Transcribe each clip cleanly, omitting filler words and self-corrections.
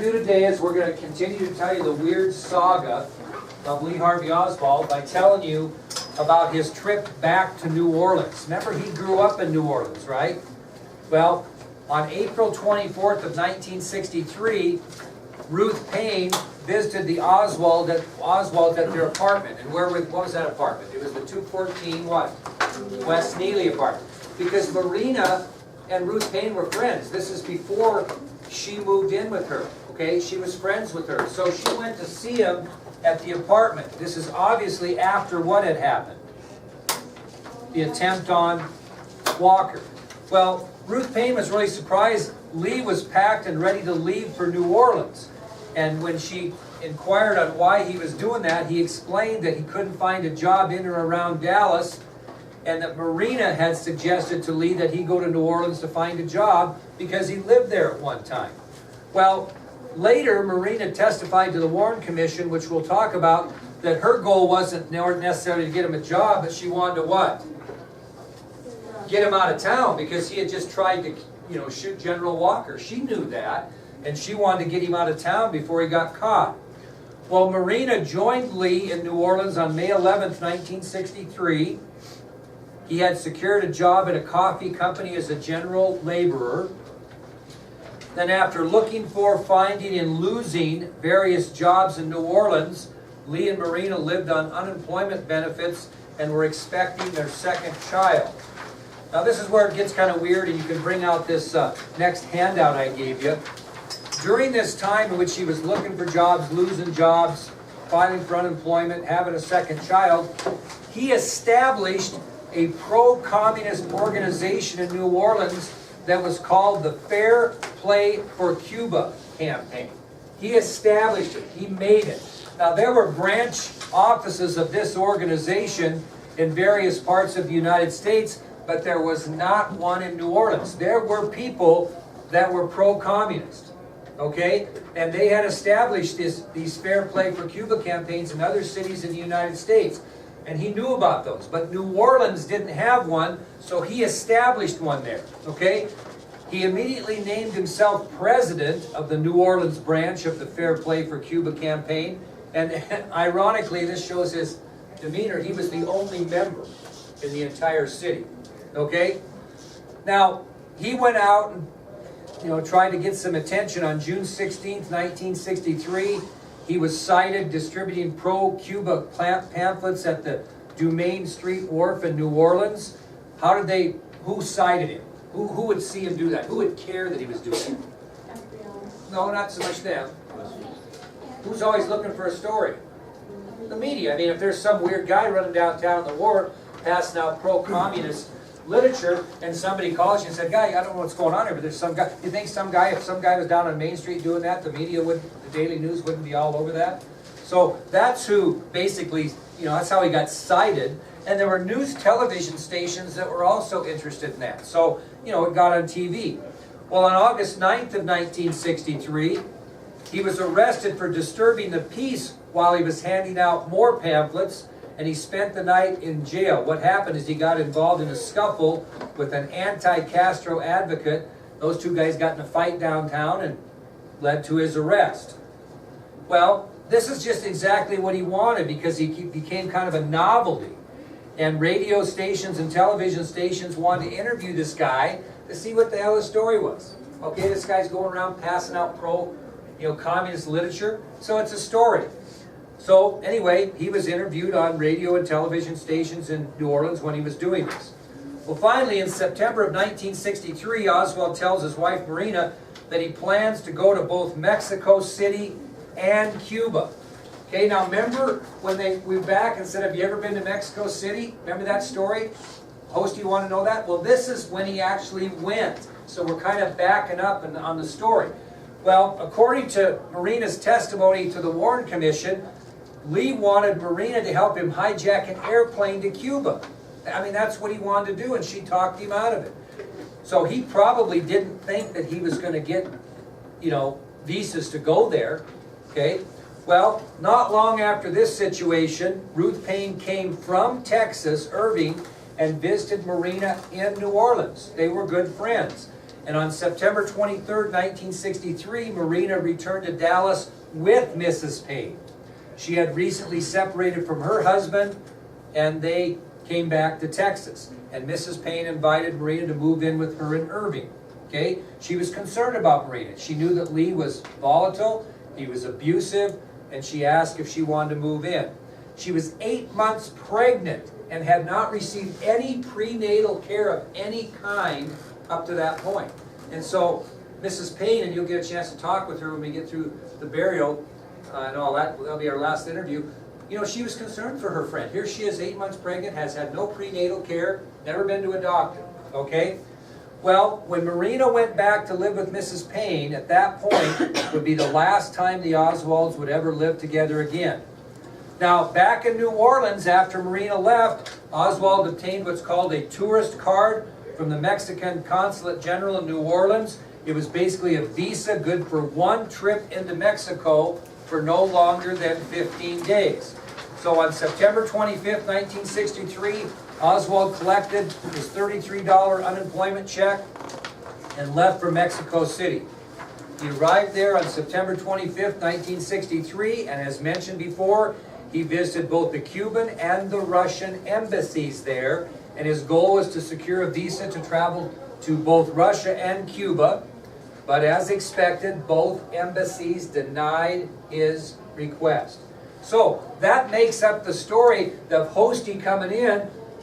to do today is we're going to continue to tell you the weird saga of Lee Harvey Oswald by telling you about his trip back to New Orleans. Remember, he grew up in New Orleans, right? Well, on April 24th of 1963, Ruth Payne visited the Oswalds at their apartment. And what was that apartment? It was the 214 what? West Neely apartment. Because Marina and Ruth Payne were friends. This is before she moved in with her, okay? She was friends with her. So she went to see him at the apartment. This is obviously after what had happened? The attempt on Walker. Well, Ruth Payne was really surprised. Lee was packed and ready to leave for New Orleans. And when she inquired on why he was doing that, he explained that he couldn't find a job in or around Dallas, and that Marina had suggested to Lee that he go to New Orleans to find a job because he lived there at one time. Well, later Marina testified to the Warren Commission, which we'll talk about, that her goal wasn't necessarily to get him a job, but she wanted to what? Get him out of town, because he had just tried to, shoot General Walker. She knew that, and she wanted to get him out of town before he got caught. Well, Marina joined Lee in New Orleans on May 11th, 1963. He had secured a job at a coffee company as a general laborer. Then after looking for, finding, and losing various jobs in New Orleans, Lee and Marina lived on unemployment benefits and were expecting their second child. Now this is where it gets kind of weird, and you can bring out this next handout I gave you. During this time in which he was looking for jobs, losing jobs, filing for unemployment, having a second child, he established a pro-communist organization in New Orleans that was called the Fair Play for Cuba campaign. He established it. He made it. Now, there were branch offices of this organization in various parts of the United States, but there was not one in New Orleans. There were people that were pro-communist, okay? And they had established these Fair Play for Cuba campaigns in other cities in the United States. And he knew about those. But New Orleans didn't have one, so he established one there, okay? He immediately named himself president of the New Orleans branch of the Fair Play for Cuba campaign. And ironically, this shows his demeanor. He was the only member in the entire city, okay? Now, he went out and tried to get some attention. On June 16th, 1963, he was cited distributing pro-Cuba pamphlets at the Dumaine Street Wharf in New Orleans. Who cited him? Who would see him do that? Who would care that he was doing it? No, not so much them. Who's always looking for a story? The media. I mean, if there's some weird guy running downtown the wharf passing out pro-communist literature, and somebody calls you and said, "Guy, I don't know what's going on here, but there's some guy." You think if some guy was down on Main Street doing that, the media the Daily News wouldn't be all over that? So that's who basically, that's how he got cited. And there were news television stations that were also interested in that. So, it got on TV. Well, on August 9th of 1963, he was arrested for disturbing the peace while he was handing out more pamphlets, and he spent the night in jail. What happened is he got involved in a scuffle with an anti-Castro advocate. Those two guys got in a fight downtown and led to his arrest. Well, this is just exactly what he wanted, because he became kind of a novelty. And radio stations and television stations wanted to interview this guy to see what the hell his story was. Okay, this guy's going around passing out communist literature, so it's a story. So anyway, he was interviewed on radio and television stations in New Orleans when he was doing this. Well, finally, in September of 1963, Oswald tells his wife Marina that he plans to go to both Mexico City and Cuba. Okay, now remember when we were back and said, "Have you ever been to Mexico City?" Remember that story? Host, you want to know that? Well, this is when he actually went. So we're kind of backing up on the story. Well, according to Marina's testimony to the Warren Commission, Lee wanted Marina to help him hijack an airplane to Cuba. I mean, that's what he wanted to do, and she talked him out of it. So he probably didn't think that he was going to get, visas to go there, okay? Well, not long after this situation, Ruth Payne came from Texas, Irving, and visited Marina in New Orleans. They were good friends. And on September 23rd, 1963, Marina returned to Dallas with Mrs. Payne. She had recently separated from her husband, and they came back to Texas. And Mrs. Payne invited Marina to move in with her in Irving. Okay? She was concerned about Marina. She knew that Lee was volatile, he was abusive, and she asked if she wanted to move in. She was 8 months pregnant and had not received any prenatal care of any kind up to that point. And so Mrs. Payne, and you'll get a chance to talk with her when we get through the burial and all that, that'll be our last interview. You know, she was concerned for her friend. Here she is, 8 months pregnant, has had no prenatal care, never been to a doctor, okay? Well, when Marina went back to live with Mrs. Payne, at that point would be the last time the Oswalds would ever live together again. Now, back in New Orleans, after Marina left, Oswald obtained what's called a tourist card from the Mexican Consulate General in New Orleans. It was basically a visa good for one trip into Mexico for no longer than 15 days. So on September 25th, 1963, Oswald collected his $33 unemployment check and left for Mexico City. He arrived there on September 25th, 1963, and as mentioned before, he visited both the Cuban and the Russian embassies there, and his goal was to secure a visa to travel to both Russia and Cuba. But as expected, both embassies denied his request. So that makes up the story of Hosty coming in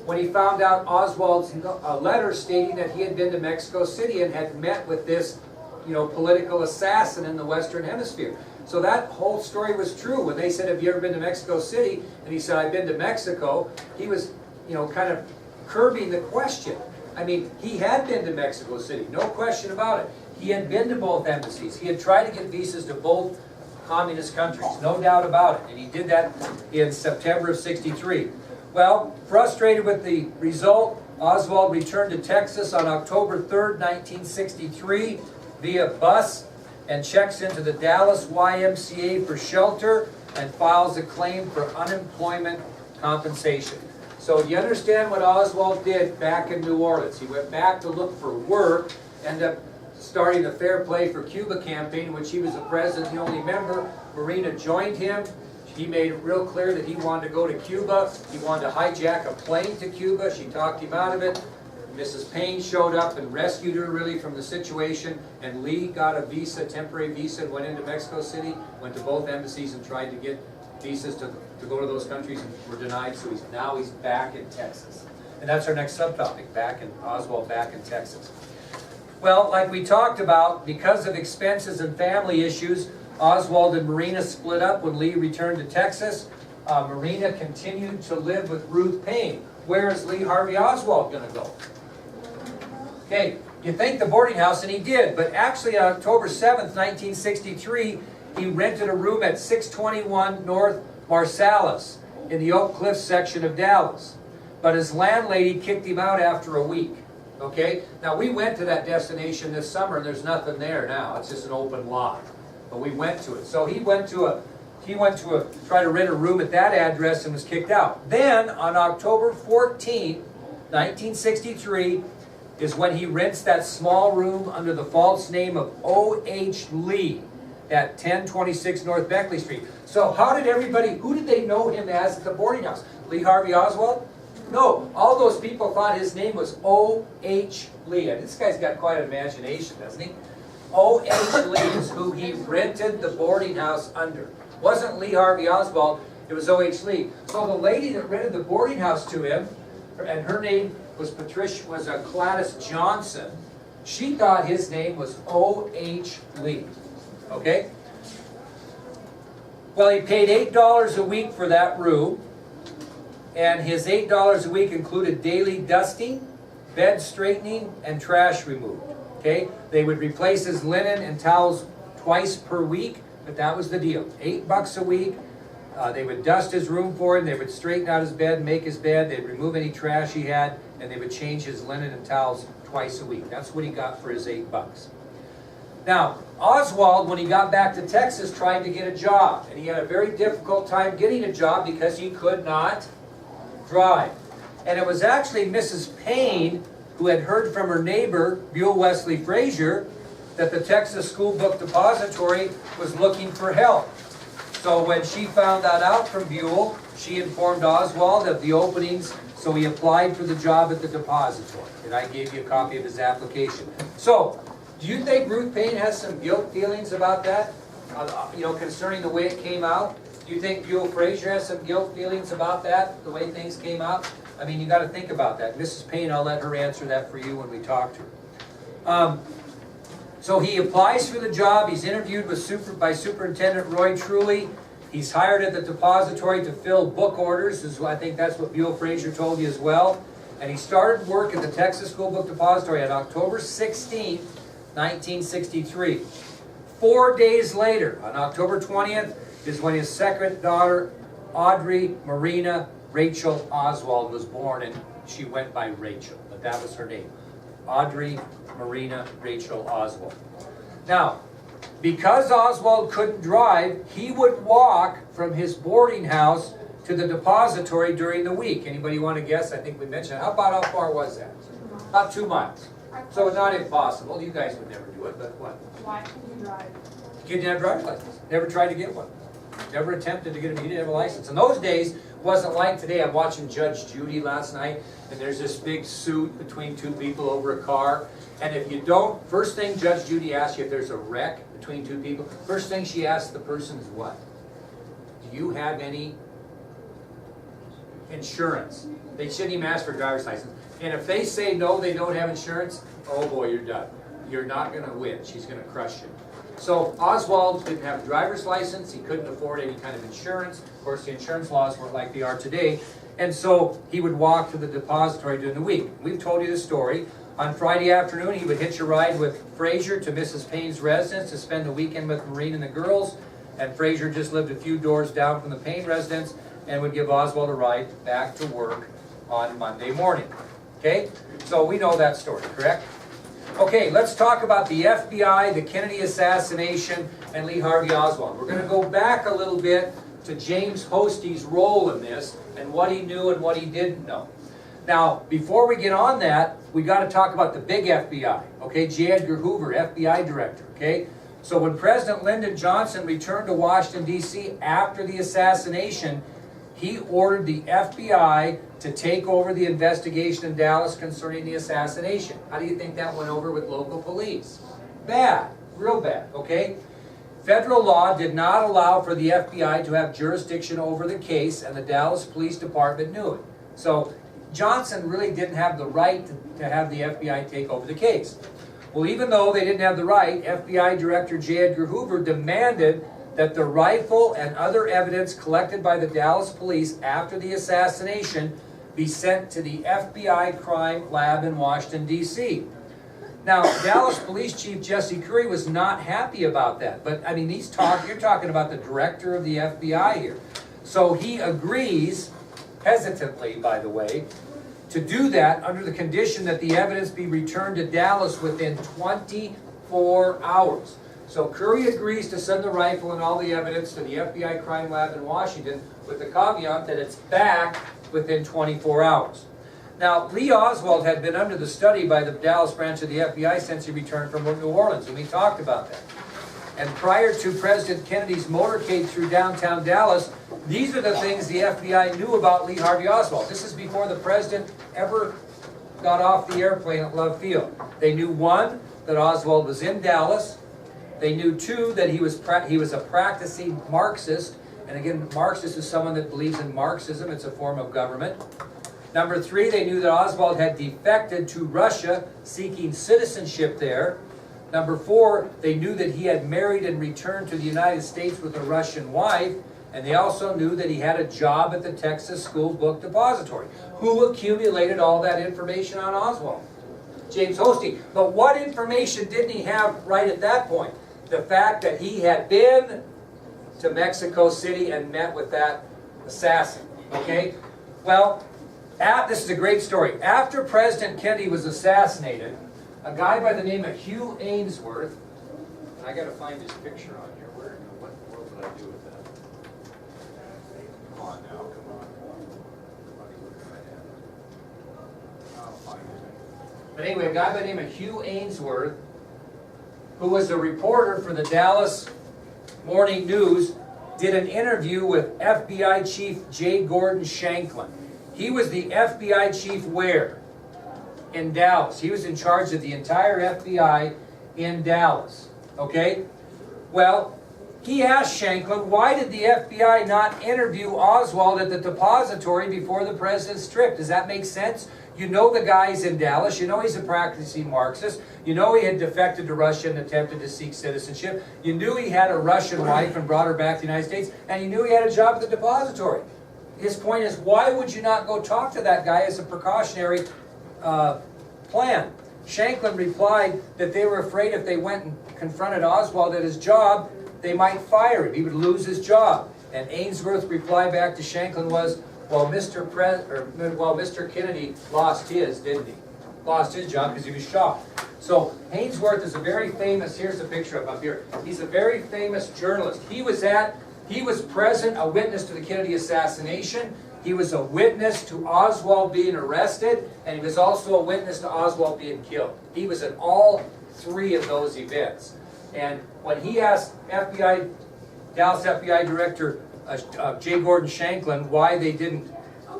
when he found out Oswald's letter stating that he had been to Mexico City and had met with this, political assassin in the Western Hemisphere. So that whole story was true. When they said, "Have you ever been to Mexico City?" and he said, "I've been to Mexico," he was, kind of curbing the question. I mean, he had been to Mexico City, no question about it. He had been to both embassies. He had tried to get visas to both communist countries, no doubt about it. And he did that in September of '63. Well, frustrated with the result, Oswald returned to Texas on October 3rd, 1963 via bus and checks into the Dallas YMCA for shelter and files a claim for unemployment compensation. So you understand what Oswald did back in New Orleans. He went back to look for work, ended up starting the Fair Play for Cuba campaign, in which he was the president, the only member. Marina joined him. He made it real clear that he wanted to go to Cuba. He wanted to hijack a plane to Cuba. She talked him out of it. Mrs. Payne showed up and rescued her really from the situation, and Lee got a visa, temporary visa, and went into Mexico City, went to both embassies and tried to get visas to go to those countries and were denied, so now he's back in Texas. And that's our next subtopic, Oswald back in Texas. Well, like we talked about, because of expenses and family issues, Oswald and Marina split up when Lee returned to Texas. Marina continued to live with Ruth Payne. Where is Lee Harvey Oswald going to go? Okay, you think the boarding house, and he did, but actually on October 7th, 1963, he rented a room at 621 North Marsalis in the Oak Cliff section of Dallas. But his landlady kicked him out after a week. Okay, now we went to that destination this summer, and there's nothing there now. It's just an open lot. But we went to it. So he went to try to rent a room at that address and was kicked out. Then on October 14th, 1963, is when he rents that small room under the false name of O.H. Lee at 1026 North Beckley Street. So who did they know him as at the boarding house? Lee Harvey Oswald? No, all those people thought his name was O.H. Lee. And this guy's got quite an imagination, doesn't he? O.H. Lee is who he rented the boarding house under. It wasn't Lee Harvey Oswald, it was O.H. Lee. So the lady that rented the boarding house to him, and her name was Gladys Johnson, she thought his name was O.H. Lee. Okay? Well, he paid $8 a week for that room, and his $8 a week included daily dusting, bed straightening, and trash removed. Okay? They would replace his linen and towels twice per week, but that was the deal. $8 a week. They would dust his room for him. They would straighten out his bed, make his bed. They'd remove any trash he had, and they would change his linen and towels twice a week. That's what he got for his $8. Now, Oswald, when he got back to Texas, tried to get a job, and he had a very difficult time getting a job because he could not drive. And it was actually Mrs. Payne who had heard from her neighbor, Buell Wesley Frazier, that the Texas School Book Depository was looking for help. So when she found that out from Buell, she informed Oswald of the openings, so he applied for the job at the depository. And I gave you a copy of his application. So, do you think Ruth Payne has some guilt feelings about that? Concerning the way it came out? Do you think Buell Frazier has some guilt feelings about that, the way things came out? I mean, you got to think about that. Mrs. Payne, I'll let her answer that for you when we talk to her. So he applies for the job. He's interviewed by Superintendent Roy Truly. He's hired at the depository to fill book orders. I think that's what Buell Frazier told you as well. And he started work at the Texas School Book Depository on October 16th, 1963. 4 days later, on October 20th, is when his second daughter, Audrey Marina Rachel Oswald, was born, and she went by Rachel, but that was her name. Audrey Marina Rachel Oswald. Now, because Oswald couldn't drive, he would walk from his boarding house to the depository during the week. Anybody want to guess? I think we mentioned. How far was that? About 2 miles. So not impossible. You guys would never do it, but what? Why couldn't you drive? He didn't have a driver's license. Never tried to get one. Never attempted to get him. He didn't have a license. In those days, it wasn't like today. I'm watching Judge Judy last night, and there's this big suit between two people over a car. And if you don't, first thing Judge Judy asks you if there's a wreck between two people, first thing she asks the person is what? Do you have any insurance? They shouldn't even ask for a driver's license. And if they say no, they don't have insurance, oh boy, you're done. You're not going to win. She's going to crush you. So Oswald didn't have a driver's license. He couldn't afford any kind of insurance. Of course, the insurance laws weren't like they are today. And so he would walk to the depository during the week. We've told you the story. On Friday afternoon, he would hitch a ride with Frazier to Mrs. Payne's residence to spend the weekend with Maureen and the girls. And Frazier just lived a few doors down from the Payne residence and would give Oswald a ride back to work on Monday morning. Okay? So we know that story, correct? Okay, let's talk about the FBI, the Kennedy assassination, and Lee Harvey Oswald. We're going to go back a little bit to James Hostie's role in this and what he knew and what he didn't know. Now, before we get on that, we got to talk about the big FBI, okay? J. Edgar Hoover, FBI director, okay? So when President Lyndon Johnson returned to Washington, D.C. after the assassination, he ordered the FBI to take over the investigation in Dallas concerning the assassination. How do you think that went over with local police? Bad, real bad, okay? Federal law did not allow for the FBI to have jurisdiction over the case, and the Dallas Police Department knew it. So Johnson really didn't have the right to have the FBI take over the case. Well, even though they didn't have the right, FBI Director J. Edgar Hoover demanded that the rifle and other evidence collected by the Dallas police after the assassination be sent to the FBI crime lab in Washington, D.C. Now, Dallas Police Chief Jesse Curry was not happy about that. But, I mean, you're talking about the director of the FBI here. So he agrees, hesitantly, by the way, to do that under the condition that the evidence be returned to Dallas within 24 hours. So Curry agrees to send the rifle and all the evidence to the FBI crime lab in Washington with the caveat that it's back within 24 hours. Now, Lee Oswald had been under the study by the Dallas branch of the FBI since he returned from New Orleans, and we talked about that. And prior to President Kennedy's motorcade through downtown Dallas, these are the things the FBI knew about Lee Harvey Oswald. This is before the president ever got off the airplane at Love Field. They knew, one, that Oswald was in Dallas. They knew, two, that he was a practicing Marxist. And again, Marxist is someone that believes in Marxism. It's a form of government. Number three, they knew that Oswald had defected to Russia, seeking citizenship there. Number four, they knew that he had married and returned to the United States with a Russian wife. And they also knew that he had a job at the Texas School Book Depository. Who accumulated all that information on Oswald? James Hostie. But what information didn't he have right at that point? The fact that he had been to Mexico City and met with that assassin. Okay? Well, this is a great story. After President Kennedy was assassinated, a guy by the name of Hugh Ainsworth, and I got to find his picture on here. What would I do with that? Come on now, come on. I'll find it. But anyway, a guy by the name of Hugh Ainsworth, who was a reporter for the Dallas Morning News, did an interview with FBI Chief J. Gordon Shanklin. He was the FBI chief where? In Dallas. He was in charge of the entire FBI in Dallas. Okay? Well, he asked Shanklin, why did the FBI not interview Oswald at the depository before the president's trip? Does that make sense? You know the guy's in Dallas. You know he's a practicing Marxist. You know he had defected to Russia and attempted to seek citizenship. You knew he had a Russian wife and brought her back to the United States. And you knew he had a job at the depository. His point is, why would you not go talk to that guy as a precautionary plan? Shanklin replied that they were afraid if they went and confronted Oswald at his job, they might fire him. He would lose his job. And Ainsworth's reply back to Shanklin was, well, Mr. Kennedy lost his, didn't he? Lost his job because he was shot. So Ainsworth is a very famous, here's a picture of him up here. He's a very famous journalist. He was present, a witness to the Kennedy assassination. He was a witness to Oswald being arrested, and he was also a witness to Oswald being killed. He was at all three of those events. And when he asked Dallas FBI Director J. Gordon Shanklin why they didn't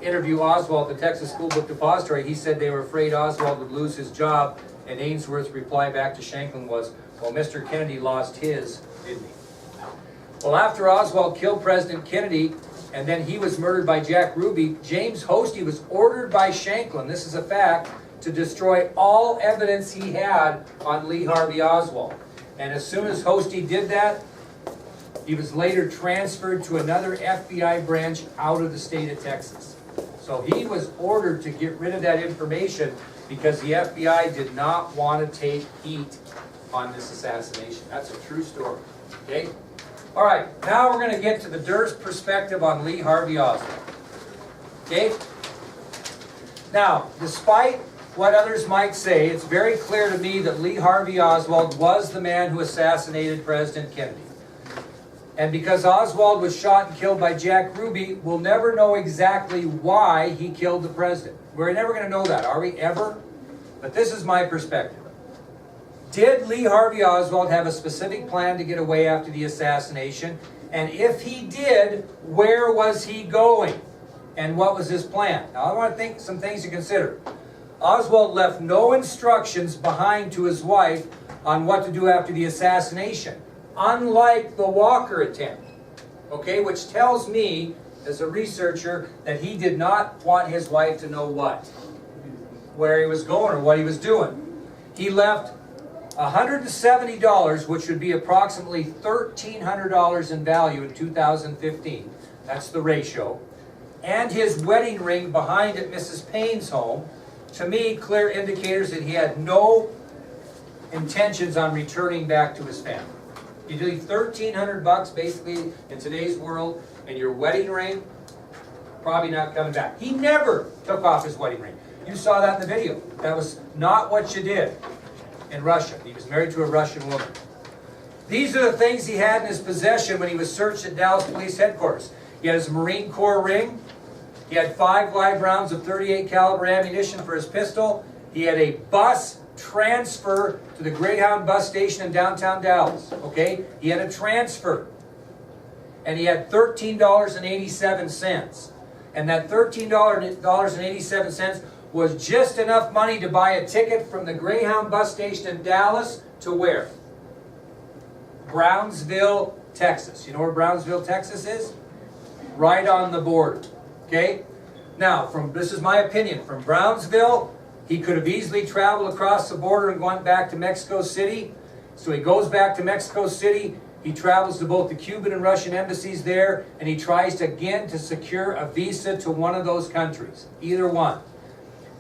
interview Oswald at the Texas School Book Depository, he said they were afraid Oswald would lose his job, and Ainsworth's reply back to Shanklin was, well, Mr. Kennedy lost his, didn't he? Well, after Oswald killed President Kennedy, and then he was murdered by Jack Ruby, James Hosty was ordered by Shanklin, this is a fact, to destroy all evidence he had on Lee Harvey Oswald. And as soon as Hosty did that, he was later transferred to another FBI branch out of the state of Texas. So he was ordered to get rid of that information because the FBI did not want to take heat on this assassination. That's a true story. Okay? All right, now we're going to get to the Durst perspective on Lee Harvey Oswald. Okay? Now, despite what others might say, it's very clear to me that Lee Harvey Oswald was the man who assassinated President Kennedy. And because Oswald was shot and killed by Jack Ruby, we'll never know exactly why he killed the president. We're never going to know that, are we? Ever? But this is my perspective. Did Lee Harvey Oswald have a specific plan to get away after the assassination? And if he did, where was he going? And what was his plan? Now I want to think some things to consider. Oswald left no instructions behind to his wife on what to do after the assassination, unlike the Walker attempt, okay, which tells me, as a researcher, that he did not want his wife to know what? Where he was going or what he was doing. He left $170, which would be approximately $1,300 in value in 2015. That's the ratio. And his wedding ring behind at Mrs. Payne's home. To me, clear indicators that he had no intentions on returning back to his family. You leave $1,300 basically in today's world, and your wedding ring, probably not coming back. He never took off his wedding ring. You saw that in the video. That was not what you did in Russia. He was married to a Russian woman. These are the things he had in his possession when he was searched at Dallas Police Headquarters. He had his Marine Corps ring. He had 5 live rounds of .38 caliber ammunition for his pistol. He had a bus transfer to the Greyhound bus station in downtown Dallas. Okay? He had a transfer. And he had $13.87. And that $13.87 was just enough money to buy a ticket from the Greyhound bus station in Dallas to where? Brownsville, Texas. You know where Brownsville, Texas is? Right on the border. Okay? Now, this is my opinion, from Brownsville, he could have easily traveled across the border and gone back to Mexico City. So he goes back to Mexico City, he travels to both the Cuban and Russian embassies there, and he tries again to secure a visa to one of those countries, either one.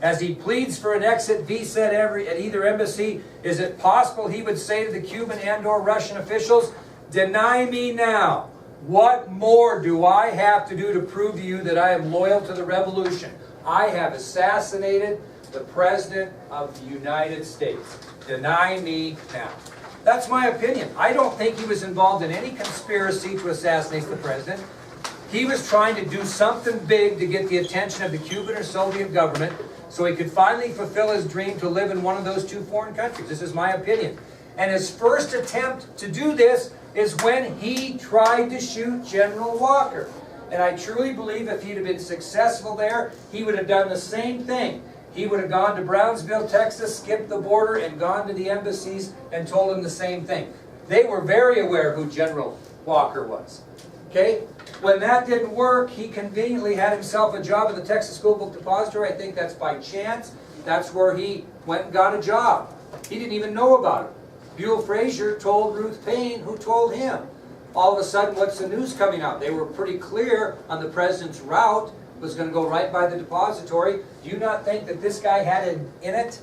As he pleads for an exit visa at either embassy, is it possible he would say to the Cuban and/or Russian officials, "Deny me now. What more do I have to do to prove to you that I am loyal to the revolution? I have assassinated the President of the United States. Deny me now." That's my opinion. I don't think he was involved in any conspiracy to assassinate the President. He was trying to do something big to get the attention of the Cuban or Soviet government so he could finally fulfill his dream to live in one of those two foreign countries. This is my opinion. And his first attempt to do this is when he tried to shoot General Walker. And I truly believe if he'd have been successful there, he would have done the same thing. He would have gone to Brownsville, Texas, skipped the border, and gone to the embassies and told them the same thing. They were very aware who General Walker was. Okay? When that didn't work, he conveniently had himself a job at the Texas School Book Depository. I think that's by chance. That's where he went and got a job. He didn't even know about it. Buell Frazier told Ruth Payne, who told him. All of a sudden, what's the news coming out? They were pretty clear on the president's route. Was going to go right by the depository. Do you not think that this guy had it in it?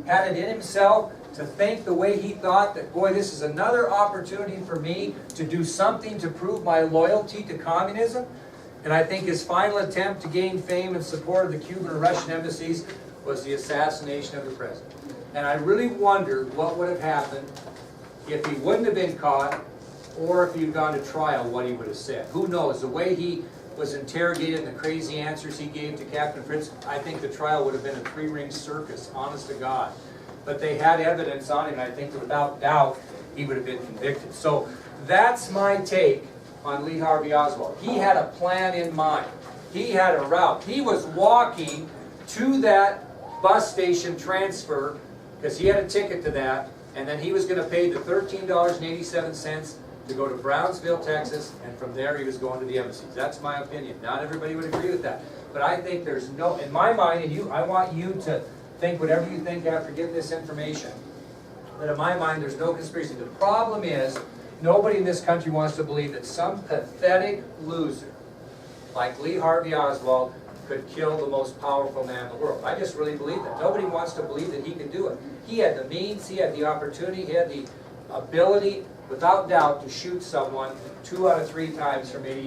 Had it in himself to think the way he thought that, boy, this is another opportunity for me to do something to prove my loyalty to communism? And I think his final attempt to gain fame and support of the Cuban and Russian embassies was the assassination of the president. And I really wonder what would have happened if he wouldn't have been caught, or if he'd gone to trial, what he would have said. Who knows? The way he was interrogated and the crazy answers he gave to Captain Fritz, I think the trial would have been a three-ring circus, honest to God. But they had evidence on him, and I think without doubt he would have been convicted. So that's my take on Lee Harvey Oswald. He had a plan in mind. He had a route. He was walking to that bus station transfer because he had a ticket to that, and then he was going to pay the $13.87 to go to Brownsville, Texas, and from there he was going to the embassies. That's my opinion. Not everybody would agree with that. But I think there's no, in my mind, and I want you to think whatever you think after getting this information, that in my mind there's no conspiracy. The problem is, nobody in this country wants to believe that some pathetic loser like Lee Harvey Oswald could kill the most powerful man in the world. I just really believe that. Nobody wants to believe that he could do it. He had the means, he had the opportunity, he had the ability, without doubt, to shoot someone 2 out of 3 times from 80